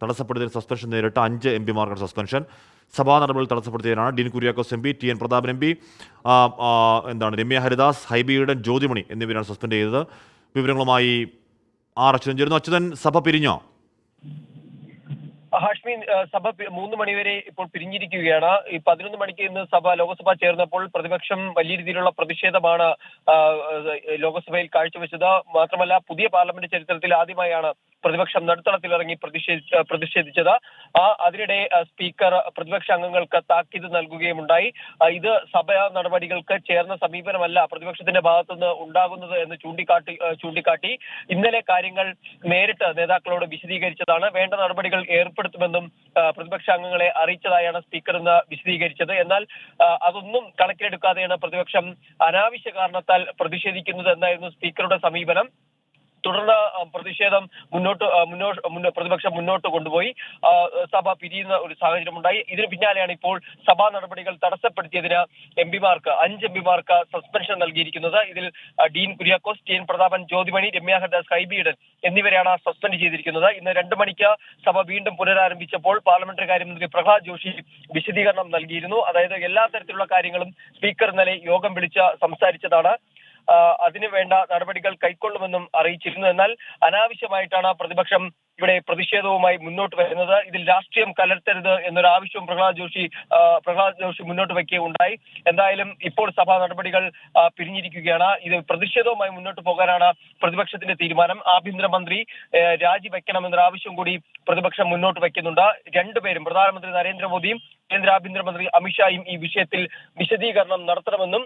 തടസ്സപ്പെടുത്തിയ suspension നേരിട്ട് 5 എംപിമാർക്കാണ് suspension. സഭാ നടപടികൾ തടസ്സപ്പെടുത്തിയതിനാണ് Dean Kuriakose M P, T N Prathapan M P, Ramya Haridas, Hibi Eden, Jothimani എന്നിവരാണ് സസ്പെൻഡ് ചെയ്തത്. വിവരങ്ങളുമായി ആർ അച്യുതൻ ചേരുന്നു. അച്യുതൻ, സഭ പിരിഞ്ഞോ? ഹാഷ്മി, സഭ 3 മണിവരെ ഇപ്പോൾ പിരിഞ്ഞിരിക്കുകയാണ്. ഈ 11 മണിക്ക് ഇന്ന് ലോകസഭ ചേർന്നപ്പോൾ പ്രതിപക്ഷം വലിയ രീതിയിലുള്ള പ്രതിഷേധമാണ് ലോകസഭയിൽ കാഴ്ചവെച്ചത്. മാത്രമല്ല, പുതിയ പാർലമെന്റ് ചരിത്രത്തിൽ ആദ്യമായാണ് പ്രതിപക്ഷം നടുത്തളത്തിലിറങ്ങി പ്രതിഷേധിച്ചത്. അതിനിടെ സ്പീക്കർ പ്രതിപക്ഷ അംഗങ്ങൾക്ക് താക്കീത് നൽകുകയുമുണ്ടായി. ഇത് സഭാ നടപടികൾക്ക് ചേർന്ന സമീപനമല്ല പ്രതിപക്ഷത്തിന്റെ ഭാഗത്തുനിന്ന് ഉണ്ടാകുന്നത് എന്ന് ചൂണ്ടിക്കാട്ടി ഇന്നലെ കാര്യങ്ങൾ നേരിട്ട് നേതാക്കളോട് വിശദീകരിച്ചതാണ്. വേണ്ട നടപടികൾ ഏർപ്പെടുത്തുമെന്നും പ്രതിപക്ഷ അംഗങ്ങളെ അറിയിച്ചതായാണ് സ്പീക്കർ ഇന്ന് വിശദീകരിച്ചത്. എന്നാൽ അതൊന്നും കണക്കിലെടുക്കാതെയാണ് പ്രതിപക്ഷം അനാവശ്യ കാരണത്താൽ പ്രതിഷേധിക്കുന്നത് എന്നായിരുന്നു സ്പീക്കറുടെ സമീപനം. തുടർന്ന് പ്രതിഷേധം പ്രതിപക്ഷം മുന്നോട്ട് കൊണ്ടുപോയി സഭ പിരിയുന്ന ഒരു സാഹചര്യമുണ്ടായി. ഇതിന് പിന്നാലെയാണ് ഇപ്പോൾ സഭാ നടപടികൾ തടസ്സപ്പെടുത്തിയതിന് 5 എംപിമാർക്ക് സസ്പെൻഷൻ നൽകിയിരിക്കുന്നത്. ഇതിൽ ഡീൻ കുര്യാക്കോസ്, ടി എൻ പ്രതാപൻ, ജ്യോതിമണി, രമ്യ ഹരിദാസ്, ഹൈബി ഈഡൻ എന്നിവരെയാണ് സസ്പെൻഡ് ചെയ്തിരിക്കുന്നത്. ഇന്ന് 2 മണിക്ക് സഭ വീണ്ടും പുനരാരംഭിച്ചപ്പോൾ പാർലമെന്ററി കാര്യമന്ത്രി പ്രഹ്ലാദ് ജോഷി വിശദീകരണം നൽകിയിരുന്നു. അതായത് എല്ലാ തരത്തിലുള്ള കാര്യങ്ങളും സ്പീക്കർ ഇന്നലെ യോഗം വിളിച്ച് സംസാരിച്ചതാണ്. അതിന് വേണ്ട നടപടികൾ കൈക്കൊള്ളുമെന്നും അറിയിച്ചിരുന്നു. എന്നാൽ അനാവശ്യമായിട്ടാണ് പ്രതിപക്ഷം ഇവിടെ പ്രതിഷേധവുമായി മുന്നോട്ട് വരുന്നത്. ഇതിൽ രാഷ്ട്രീയം കലർത്തരുത് എന്നൊരു ആവശ്യവും പ്രഹ്ലാദ് ജോഷി മുന്നോട്ട് വയ്ക്കുകയുണ്ടായി. എന്തായാലും ഇപ്പോൾ സഭാ നടപടികൾ പിരിഞ്ഞിരിക്കുകയാണ്. ഇത് പ്രതിഷേധവുമായി മുന്നോട്ട് പോകാനാണ് പ്രതിപക്ഷത്തിന്റെ തീരുമാനം. ആഭ്യന്തരമന്ത്രി രാജിവെക്കണമെന്നൊരു ആവശ്യം കൂടി പ്രതിപക്ഷം മുന്നോട്ട് വയ്ക്കുന്നുണ്ട്. രണ്ടുപേരും, പ്രധാനമന്ത്രി നരേന്ദ്രമോദിയും കേന്ദ്ര ആഭ്യന്തരമന്ത്രി അമിത്ഷായും ഈ വിഷയത്തിൽ വിശദീകരണം നടത്തണമെന്നും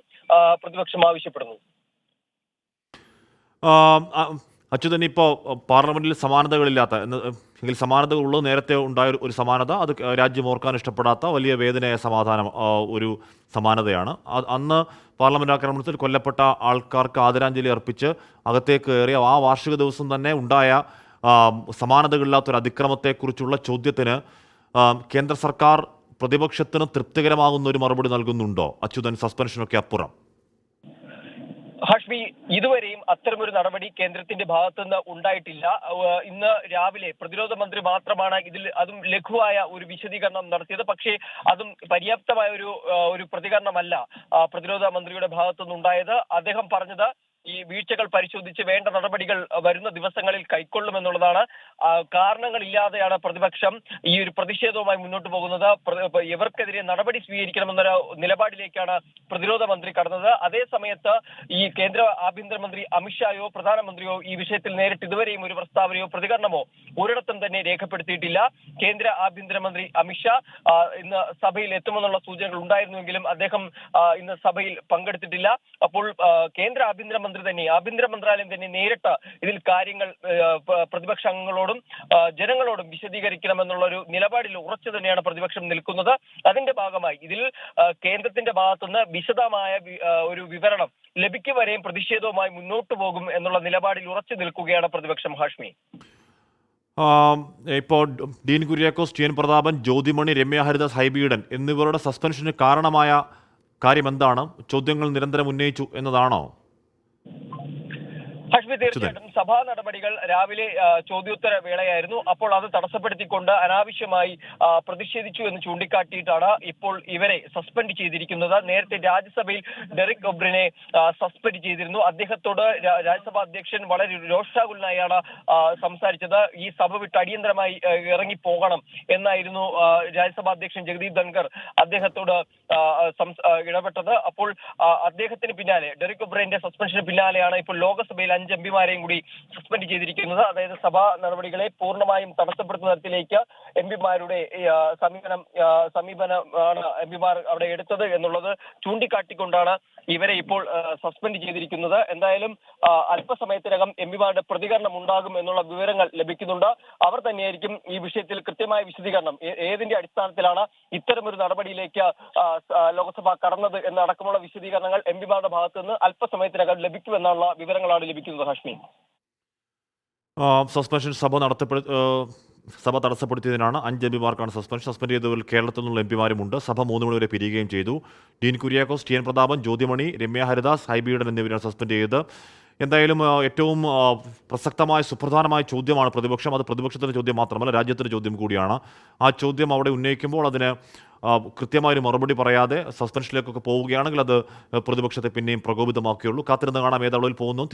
പ്രതിപക്ഷം ആവശ്യപ്പെടുന്നു. അച്യുതൻ, ഇപ്പോൾ പാർലമെന്റിൽ സമാനതകളില്ലാത്ത എങ്കിൽ സമാനതകൾ ഉള്ളത് നേരത്തെ ഉണ്ടായ ഒരു സമാനത, അത് രാജ്യം ഓർക്കാൻ ഇഷ്ടപ്പെടാത്ത വലിയ വേദനയായ ഒരു സമാനതയാണ്. അന്ന് പാർലമെന്റ് ആക്രമണത്തിൽ കൊല്ലപ്പെട്ട ആൾക്കാർക്ക് ആദരാഞ്ജലി അർപ്പിച്ച് അകത്തേക്ക് കയറിയ ആ വാർഷിക ദിവസം തന്നെ ഉണ്ടായ സമാനതകളില്ലാത്തൊരു അതിക്രമത്തെക്കുറിച്ചുള്ള ചോദ്യത്തിന് കേന്ദ്ര സർക്കാർ പ്രതിപക്ഷത്തിന് തൃപ്തികരമാകുന്ന ഒരു മറുപടി നൽകുന്നുണ്ടോ അച്യുതൻ, സസ്പെൻഷനൊക്കെ അപ്പുറം? ഹാഷ്മി, ഇതുവരെയും അത്തരമൊരു നടപടി കേന്ദ്രത്തിന്റെ ഭാഗത്തുനിന്ന് ഉണ്ടായിട്ടില്ല. ഇന്ന് രാവിലെ പ്രതിരോധ മന്ത്രി മാത്രമാണ് അതും ലഘുവായ ഒരു വിശദീകരണം നടത്തിയത്. പക്ഷേ അതും പര്യാപ്തമായ ഒരു പ്രതികരണമല്ല പ്രതിരോധ മന്ത്രിയുടെ ഭാഗത്തുനിന്നുണ്ടായത്. അദ്ദേഹം പറഞ്ഞത് ഈ വീഴ്ചകൾ പരിശോധിച്ച് വേണ്ട നടപടികൾ വരുന്ന ദിവസങ്ങളിൽ കൈക്കൊള്ളുമെന്നുള്ളതാണ്. കാരണങ്ങളില്ലാതെയാണ് പ്രതിപക്ഷം ഈ ഒരു പ്രതിഷേധവുമായി മുന്നോട്ട് പോകുന്നത്. ഇവർക്കെതിരെ നടപടി സ്വീകരിക്കണമെന്നൊരു നിലപാടിലേക്കാണ് പ്രതിരോധ മന്ത്രി കടന്നത്. അതേ സമയത്ത് ഈ കേന്ദ്ര ആഭ്യന്തരമന്ത്രി അമിത്ഷായോ പ്രധാനമന്ത്രിയോ ഈ വിഷയത്തിൽ നേരിട്ട് ഇതുവരെയും ഒരു പ്രസ്താവനയോ പ്രതികരണമോ ഒരിടത്തും തന്നെ രേഖപ്പെടുത്തിയിട്ടില്ല. കേന്ദ്ര ആഭ്യന്തരമന്ത്രി അമിത്ഷാ ഇന്ന് സഭയിൽ എത്തുമെന്നുള്ള സൂചനകൾ ഉണ്ടായിരുന്നുവെങ്കിലും അദ്ദേഹം ഇന്ന് സഭയിൽ പങ്കെടുത്തിട്ടില്ല. അപ്പോൾ കേന്ദ്ര ആഭ്യന്തര മന്ത്രാലയം തന്നെ നേരിട്ട് ഇതിൽ കാര്യങ്ങൾ പ്രതിപക്ഷ അംഗങ്ങളോടും ജനങ്ങളോടും വിശദീകരിക്കണമെന്നുള്ള ഒരു നിലപാടിൽ ഉറച്ചു തന്നെയാണ് പ്രതിപക്ഷം നിൽക്കുന്നത്. അതിന്റെ ഭാഗമായി ഇതിൽ കേന്ദ്രത്തിന്റെ ഭാഗത്തുനിന്ന് വിശദമായ ഒരു വിവരണം ലഭിക്കും വരെയും പ്രതിഷേധവുമായി മുന്നോട്ട് പോകും എന്നുള്ള നിലപാടിൽ ഉറച്ചു നിൽക്കുകയാണ് പ്രതിപക്ഷം. ഹാഷ്മി, ഇപ്പോൾ ഡീൻ കുര്യാക്കോസ്, ടി എൻ പ്രതാപൻ, ജ്യോതിമണി, രമ്യ ഹരിദാസ്, ഹൈബി ഈഡൻ എന്നിവരുടെ സസ്പെൻഷന് കാരണമായ കാര്യം എന്താണ്? ചോദ്യങ്ങൾ നിരന്തരം ഉന്നയിച്ചു എന്നതാണോ? ഹാഷ്മി, തീർച്ചയായിട്ടും സഭാ നടപടികൾ രാവിലെ ചോദ്യോത്തര വേളയായിരുന്നു. അപ്പോൾ അത് തടസ്സപ്പെടുത്തിക്കൊണ്ട് അനാവശ്യമായി പ്രതിഷേധിച്ചു എന്ന് ചൂണ്ടിക്കാട്ടിയിട്ടാണ് ഇപ്പോൾ ഇവരെ സസ്പെൻഡ് ചെയ്തിരിക്കുന്നത്. നേരത്തെ രാജ്യസഭയിൽ ഡെറിക് ഒബ്രിനെ സസ്പെൻഡ് ചെയ്തിരുന്നു. അദ്ദേഹത്തോട് രാജ്യസഭാ അധ്യക്ഷൻ വളരെ രോഷാകുലനായാണ് സംസാരിച്ചത്. ഈ സഭ വിട്ട് അടിയന്തരമായി ഇറങ്ങിപ്പോകണം എന്നായിരുന്നു രാജ്യസഭാ അധ്യക്ഷൻ ജഗദീപ് ധൻഖർ അദ്ദേഹത്തോട് ഇടപെട്ടത്. അപ്പോൾ അദ്ദേഹത്തിന് പിന്നാലെ, ഡെറിക് ഒബ്രിന്റെ സസ്പെൻഷന് പിന്നാലെയാണ് ഇപ്പോൾ ലോകസഭയിൽ 5 എംപിമാരെയും കൂടി സസ്പെൻഡ് ചെയ്തിരിക്കുന്നത്. അതായത് സഭാ നടപടികളെ പൂർണ്ണമായും തടസ്സപ്പെടുത്തുന്ന തരത്തിലേക്ക് എംപിമാരുടെ സമീപനമാണ് എംപിമാർ അവിടെ എടുത്തത് എന്നുള്ളത് ചൂണ്ടിക്കാട്ടിക്കൊണ്ടാണ് ഇവരെ ഇപ്പോൾ സസ്പെൻഡ് ചെയ്തിരിക്കുന്നത്. എന്തായാലും അല്പസമയത്തിനകം എംപിമാരുടെ പ്രതികരണം ഉണ്ടാകും എന്നുള്ള വിവരങ്ങൾ ലഭിക്കുന്നുണ്ട്. അവർ തന്നെയായിരിക്കും ഈ വിഷയത്തിൽ കൃത്യമായ വിശദീകരണം, ഏതിന്റെ അടിസ്ഥാനത്തിലാണ് ഇത്തരമൊരു നടപടിയിലേക്ക് ലോക്സഭ കടന്നത് എന്നടക്കമുള്ള വിശദീകരണങ്ങൾ എംപിമാരുടെ ഭാഗത്തു നിന്ന് അല്പസമയത്തിനകം ലഭിക്കുമെന്നുള്ള വിവരങ്ങളാണ് ലഭിക്കുന്നത്. ഹാഷ്മി, സസ്പെൻഷൻ സഭ തടസ്സപ്പെടുത്തിയതിനാണ് 5 എംപിമാർക്കാണ് സസ്പെൻഡ് ചെയ്തവരിൽ കേരളത്തിൽ നിന്നുള്ള എംപിമാരുമുണ്ട്. സഭ 3 മണി വരെ പിരിയുകയും ചെയ്തു. ഡീൻ കുര്യാക്കോസ്, ടി എൻ പ്രതാപൻ, ജ്യോതിമണി, രമ്യ ഹരിദാസ്, ഹൈബി ഈഡൻ എന്നിവരാണ് സസ്പെൻഡ് ചെയ്തത്. എന്തായാലും ഏറ്റവും പ്രസക്തമായ സുപ്രധാനമായ ചോദ്യമാണ് പ്രതിപക്ഷം. അത് പ്രതിപക്ഷത്തിൻ്റെ ചോദ്യം മാത്രമല്ല, രാജ്യത്തിൻ്റെ ചോദ്യം കൂടിയാണ്. ആ ചോദ്യം അവിടെ ഉന്നയിക്കുമ്പോൾ അതിന് കൃത്യമായൊരു മറുപടി പറയാതെ സസ്പെൻഷനിലേക്കൊക്കെ പോവുകയാണെങ്കിൽ അത് പ്രതിപക്ഷത്തെ പിന്നെയും പ്രകോപിതമാക്കുകയുള്ളൂ. കാത്തിരുന്ന് കാണാം ഏതളവിൽ പോകുന്നു.